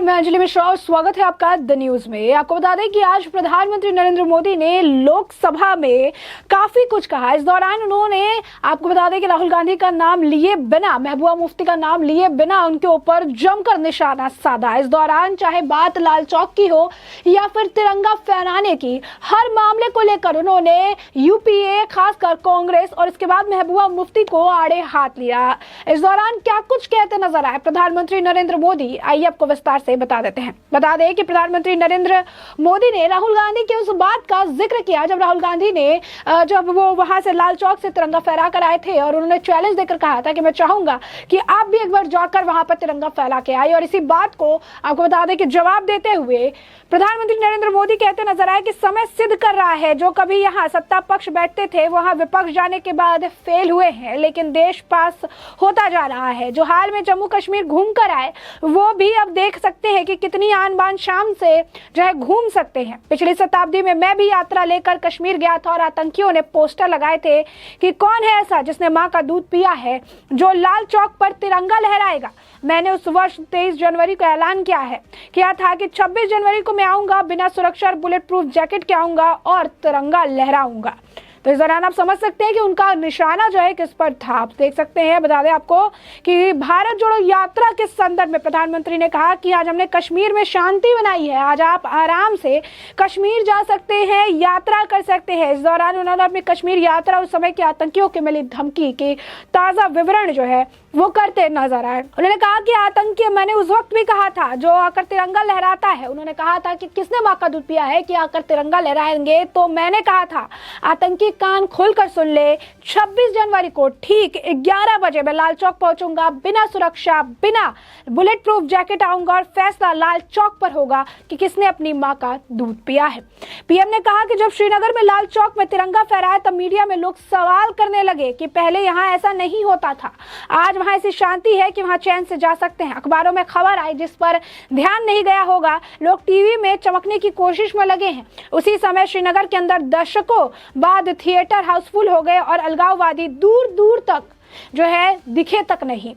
मैं अंजलि मिश्रा और स्वागत है आपका द न्यूज में। आपको बता दें कि आज प्रधानमंत्री नरेंद्र मोदी ने लोकसभा में काफी कुछ कहा। इस दौरान उन्होंने आपको बता दें कि राहुल गांधी का नाम लिए बिना, महबूबा मुफ्ती का नाम लिए बिना उनके ऊपर जमकर निशाना साधा। इस दौरान चाहे बात लाल चौक की हो या फिर तिरंगा फहराने की, हर मामले को लेकर उन्होंने यूपीए, खासकर कांग्रेस और इसके बाद महबूबा मुफ्ती को आड़े हाथ लिया। इस दौरान क्या कुछ कहते नजर आए प्रधानमंत्री नरेंद्र मोदी, आइए आपको विस्तार से बता देते हैं। बता दें कि प्रधानमंत्री नरेंद्र मोदी ने राहुल गांधी की उस बात का जिक्र किया जब राहुल गांधी ने जब वो वहां से लाल चौक से तिरंगा फहरा कर आए थे और उन्होंने चैलेंज देकर कहा था कि मैं चाहूंगा कि आप भी एक बार जाकर वहां पर तिरंगा फहरा के आए। और इसी बात को आपको बता दें कि जवाब देते हुए प्रधानमंत्री नरेंद्र मोदी कहते नजर आए कि समय सिद्ध कर रहा है, जो कभी यहाँ सत्ता पक्ष बैठते थे वहां विपक्ष जाने के बाद फेल हुए हैं, लेकिन देश पास होता जा रहा है। जो हाल में जम्मू कश्मीर घूम कर आए वो भी अब देख सकते हैं कि कितनी आन बान शान से जो है घूम सकते हैं। पिछली शताब्दी में मैं भी यात्रा लेकर कश्मीर गया था और आतंकियों ने पोस्टर लगाए थे कि कौन है ऐसा जिसने मां का दूध पिया है, जो लाल चौक पर तिरंगा लहराएगा। मैंने उस वर्ष 23 जनवरी को ऐलान किया था कि 26 जनवरी को मैं आऊंगा, बिना सुरक्षा और बुलेट प्रूफ जैकेट के आऊंगा और तिरंगा लहराऊंगा। तो इस दौरान आप समझ सकते हैं कि उनका निशाना जो है किस पर था। आप देख सकते हैं, बता दें आपको कि भारत जोड़ो यात्रा के संदर्भ में प्रधानमंत्री ने कहा कि आज हमने कश्मीर में शांति बनाई है, आज आप आराम से कश्मीर जा सकते हैं, यात्रा कर सकते हैं। इस दौरान उन्होंने अपनी कश्मीर यात्रा उस समय के आतंकियों के मिली धमकी की ताजा विवरण जो है वो करते नजर आए। उन्होंने कहा कि आतंकी, मैंने उस वक्त भी कहा था, जो आकर तिरंगा लहराता है, उन्होंने कहा था कि किसने मां का दूध पिया है कि आकर तिरंगा लहराएंगे, तो मैंने कहा था आतंकी कान खोलकर सुन ले, 26 जनवरी को ठीक 11 बजे मैं लाल चौक पहुंचूंगा, बिना सुरक्षा, बिना बुलेट प्रूफ जैकेट आऊंगा और फैसला लाल चौक पर होगा कि किसने अपनी मां का दूध पिया है। पीएम ने कहा कि जब श्रीनगर में लाल चौक में तिरंगा फहराया तब मीडिया में लोग सवाल करने लगे कि पहले यहाँ ऐसा नहीं होता था, आज वहां ऐसी शांति है कि वहां चैन से जा सकते हैं। अखबारों में खबर आई जिस पर ध्यान नहीं गया होगा, लोग टीवी में चमकने की कोशिश में लगे हैं। उसी समय श्रीनगर के अंदर दशकों बाद थिएटर हाउसफुल हो गए और अलगाववादी दूर दूर तक जो है दिखे तक नहीं।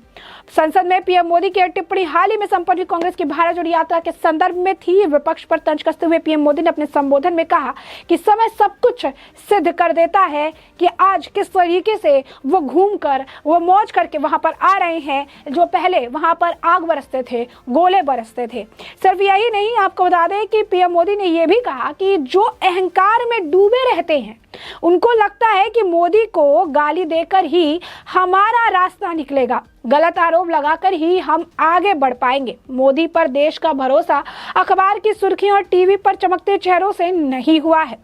संसद में पीएम मोदी की टिप्पणी हाल ही में संपन्न कांग्रेस की भारत जोड़ो यात्रा के संदर्भ में थी। विपक्ष पर तंज कसते हुए पीएम मोदी ने अपने संबोधन में कहा कि समय सब कुछ सिद्ध कर देता है कि आज किस तरीके से वो घूमकर, वो मौज करके वहां पर आ रहे हैं, जो पहले वहां पर आग बरसते थे, गोले बरसते थे। सिर्फ यही नहीं, आपको बता दें कि पीएम मोदी ने यह भी कहा कि जो अहंकार में डूबे रहते हैं उनको लगता है कि मोदी को गाली देकर ही हमारा रास्ता निकलेगा, गलत आरोप लगाकर ही हम आगे बढ़ पाएंगे। मोदी पर देश का भरोसा अखबार की सुर्खियों और टीवी पर चमकते चेहरों से नहीं हुआ है।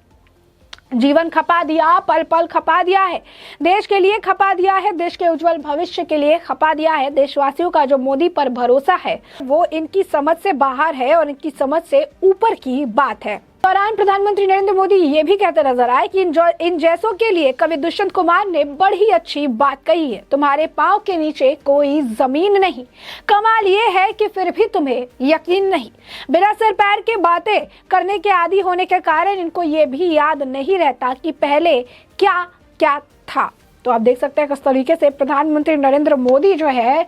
जीवन खपा दिया, पल पल खपा दिया है, देश के लिए खपा दिया है, देश के उज्जवल भविष्य के लिए खपा दिया है। देशवासियों का जो मोदी पर भरोसा है वो इनकी समझ से बाहर है और इनकी समझ से ऊपर की बात है। दौरान प्रधानमंत्री नरेंद्र मोदी ये भी कहते नजर आए कि इन जैसों के लिए कवि दुष्यंत कुमार ने बड़ी अच्छी बात कही है, तुम्हारे पांव के नीचे कोई जमीन नहीं, कमाल ये है कि फिर भी तुम्हें यकीन नहीं। बिना सिर पैर के बातें करने के आदी होने के कारण इनको ये भी याद नहीं रहता कि पहले क्या क्या था। तो आप देख सकते हैं किस तरीके से प्रधानमंत्री नरेंद्र मोदी जो है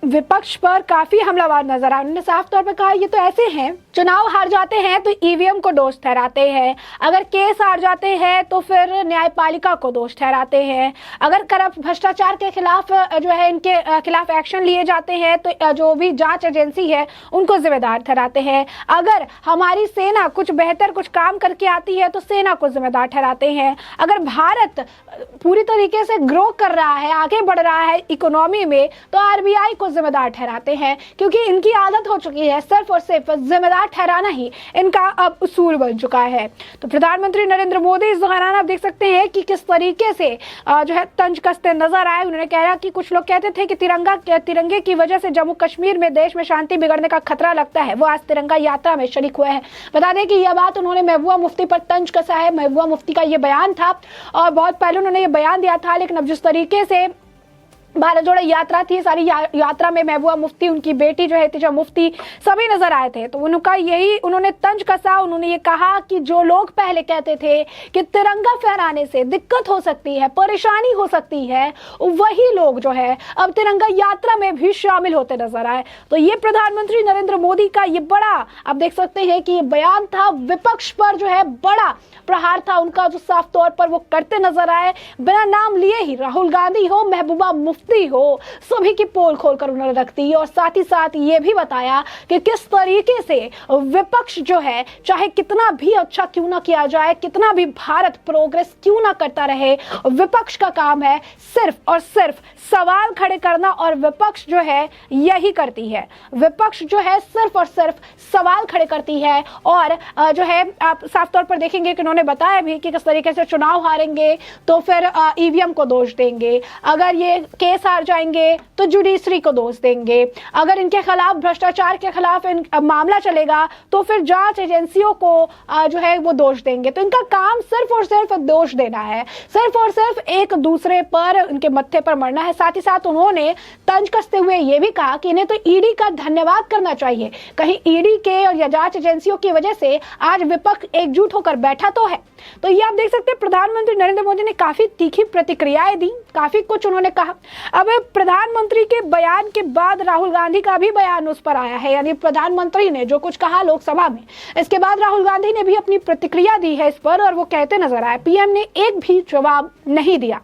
विपक्ष पर काफी हमलावर नजर आए। उन्होंने साफ तौर पर कहा ये तो ऐसे हैं, चुनाव हार जाते हैं तो ईवीएम को दोष ठहराते हैं, अगर केस हार जाते हैं तो फिर न्यायपालिका को दोष ठहराते हैं, अगर करप्ट भ्रष्टाचार के खिलाफ जो है इनके खिलाफ एक्शन लिए जाते हैं तो जो भी जांच एजेंसी है उनको जिम्मेदार ठहराते हैं, अगर हमारी सेना कुछ बेहतर कुछ काम करके आती है तो सेना को जिम्मेदार ठहराते हैं, अगर भारत पूरी तरीके से ग्रो कर रहा है, आगे बढ़ रहा है इकोनॉमी में, तो आरबीआई को जिम्मेदार ठहराते हैं, क्योंकि इनकी आदत हो चुकी है सिर्फ और सिर्फ जिम्मेदार ठहराना ही इनका अब उसूल बन चुका है। तो प्रधानमंत्री नरेंद्र मोदी इस दौरान आप देख सकते हैं कि किस तरीके से जो है तंज कसते नजर आए। उन्होंने कहा कि कुछ लोग कहते थे कि तिरंगे की वजह से जम्मू कश्मीर में देश में शांति बिगड़ने का खतरा लगता है, वो आज तिरंगा यात्रा में शरीक हुए हैं। बता दें कि यह बात उन्होंने महबूबा मुफ्ती पर तंज कसा है। महबूबा मुफ्ती का यह बयान था और बहुत पहले उन्होंने ये बयान दिया था, लेकिन अब जिस तरीके से भारत जोड़ो यात्रा थी, सारी यात्रा में महबूबा मुफ्ती, उनकी बेटी जो है तिजा मुफ्ती, सभी नजर आए थे। तो उनका यही उन्होंने तंज कसा। उन्होंने ये कहा कि जो लोग पहले कहते थे कि तिरंगा फहराने से दिक्कत हो सकती है, परेशानी हो सकती है, वही लोग जो है अब तिरंगा यात्रा में भी शामिल होते नजर आए। तो ये प्रधानमंत्री नरेंद्र मोदी का ये बड़ा, आप देख सकते हैं कि ये बयान था, विपक्ष पर जो है बड़ा प्रहार था उनका, जो साफ तौर पर वो करते नजर आए। बिना नाम लिए ही राहुल गांधी हो, महबूबा मुफ्ती हो, सभी की पोल खोलकर उन्होंने रख दी और साथ ही साथ ये भी बताया कि किस तरीके से विपक्ष जो है, चाहे कितना भी अच्छा क्यों ना किया जाए, कितना भी भारत प्रोग्रेस क्यों ना करता रहे, विपक्ष का काम है सिर्फ और सिर्फ सवाल खड़े करना, और विपक्ष जो है यही करती है। विपक्ष जो है सिर्फ और सिर्फ सवाल खड़े करती है। और जो है आप साफ तौर पर देखेंगे कि उन्होंने बताया भी कि किस तरीके से चुनाव हारेंगे तो फिर ईवीएम को दोष देंगे, अगर ये केस हार जाएंगे तो जुडिशरी को दोष देंगे, अगर इनके खिलाफ भ्रष्टाचार के खिलाफ मामला चलेगा तो फिर जांच एजेंसियों को जो है वो दोष देंगे। तो इनका काम सिर्फ और सिर्फ दोष देना है, सिर्फ और सिर्फ एक दूसरे पर, उनके मत्थे पर मरना है। साथ ही साथ उन्होंने तंज कसते हुए ये भी कहा कि इन्हें तो ईडी का धन्यवाद करना चाहिए, कहीं ईडी के और जांच एजेंसियों की वजह से आज विपक्ष एकजुट होकर बैठा तो है। तो ये आप देख सकते हैं प्रधानमंत्री नरेंद्र मोदी ने काफी तीखी प्रतिक्रियाएं दी, काफी कुछ उन्होंने कहा। अब प्रधानमंत्री के बयान के बाद राहुल गांधी का भी बयान उस पर आया है, यानी प्रधानमंत्री ने जो कुछ कहा लोकसभा में, इसके बाद राहुल गांधी ने भी अपनी प्रतिक्रिया दी है इस पर, और वो कहते नजर आए पीएम ने एक भी जवाब नहीं दिया।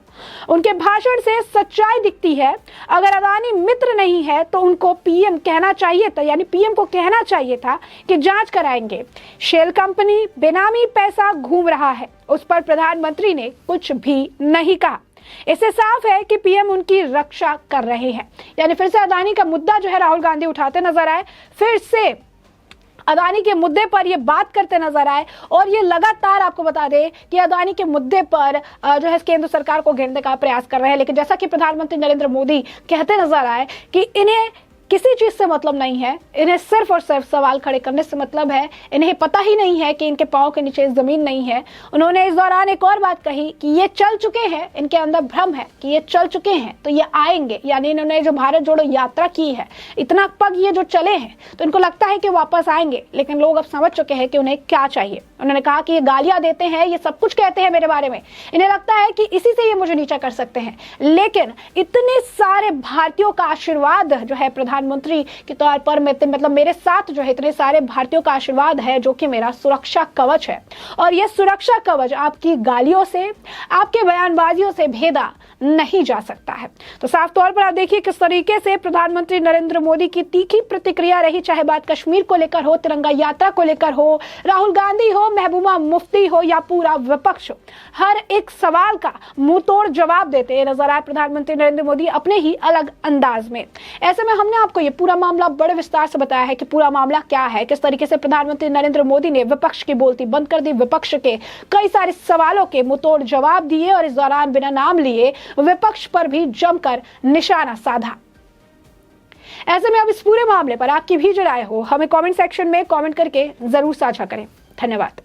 उनके भाषण से सच्चाई दिखती है। अगर अदानी मित्र नहीं है तो उनको पीएम कहना चाहिए था, यानी पीएम को कहना चाहिए था कि जांच कराएंगे। शेल कंपनी बेनामी पैसा घूम रहा है, उस पर प्रधानमंत्री ने कुछ भी नहीं कहा। इससे साफ है कि पीएम उनकी रक्षा कर रहे हैं। यानी फिर से अदानी का मुद्दा जो है राहुल गांधी उठाते नजर आए, फिर से अदानी के मुद्दे पर ये बात करते नजर आए, और ये लगातार आपको बता दें कि अदानी के मुद्दे पर जो है केंद्र सरकार को घेरने का प्रयास कर रहे हैं। लेकिन जैसा कि प्रधानमंत्री नरेंद्र मोदी कहते नजर आए कि इन्हें किसी चीज से मतलब नहीं है, इन्हें सिर्फ और सिर्फ सवाल खड़े करने से मतलब है। इन्हें पता ही नहीं है कि इनके पांव के नीचे जमीन नहीं है। उन्होंने इस दौरान एक और बात कही कि ये चल चुके हैं, इनके अंदर भ्रम है कि ये चल चुके हैं तो ये आएंगे। यानी इन्होंने जो भारत जोड़ो यात्रा की है, इतना पग ये जो चले हैं, तो इनको लगता है कि वापस आएंगे, लेकिन लोग अब समझ चुके हैं कि उन्हें क्या चाहिए। उन्होंने कहा कि ये गालियां देते हैं, ये सब कुछ कहते हैं मेरे बारे में, इन्हें लगता है कि इसी से ये मुझे नीचा कर सकते हैं, लेकिन इतने सारे भारतीयों का आशीर्वाद जो है प्रधानमंत्री के तौर पर, मतलब मेरे साथ जो है इतने सारे भारतीयों का आशीर्वाद है जो कि मेरा सुरक्षा कवच है, और यह सुरक्षा कवच आपकी गालियों से, आपके बयानबाजियों से भेदा नहीं जा सकता है। तो साफ तौर पर आप देखिए किस तरीके से प्रधानमंत्री नरेंद्र मोदी की तीखी प्रतिक्रिया रही, चाहे बात कश्मीर को लेकर हो, तिरंगा यात्रा को लेकर हो, राहुल गांधी हो, महबूबा मुफ्ती हो या पूरा विपक्ष हो, हर एक सवाल का मुंह तोड़ जवाब देते नजर आए प्रधानमंत्री नरेंद्र मोदी अपने ही अलग अंदाज में। ऐसे में हमने आपको ये पूरा मामला बड़े विस्तार से बताया है कि पूरा मामला क्या है, किस तरीके से प्रधानमंत्री नरेंद्र मोदी ने विपक्ष की बोलती बंद कर दी, विपक्ष के कई सारे सवालों के मुंह तोड़ जवाब दिए, और इस दौरान बिना नाम लिए विपक्ष पर भी जमकर निशाना साधा। ऐसे में अब इस पूरे मामले पर आपकी भी जो राय हो, हमें कमेंट सेक्शन में कमेंट करके जरूर साझा करें। धन्यवाद।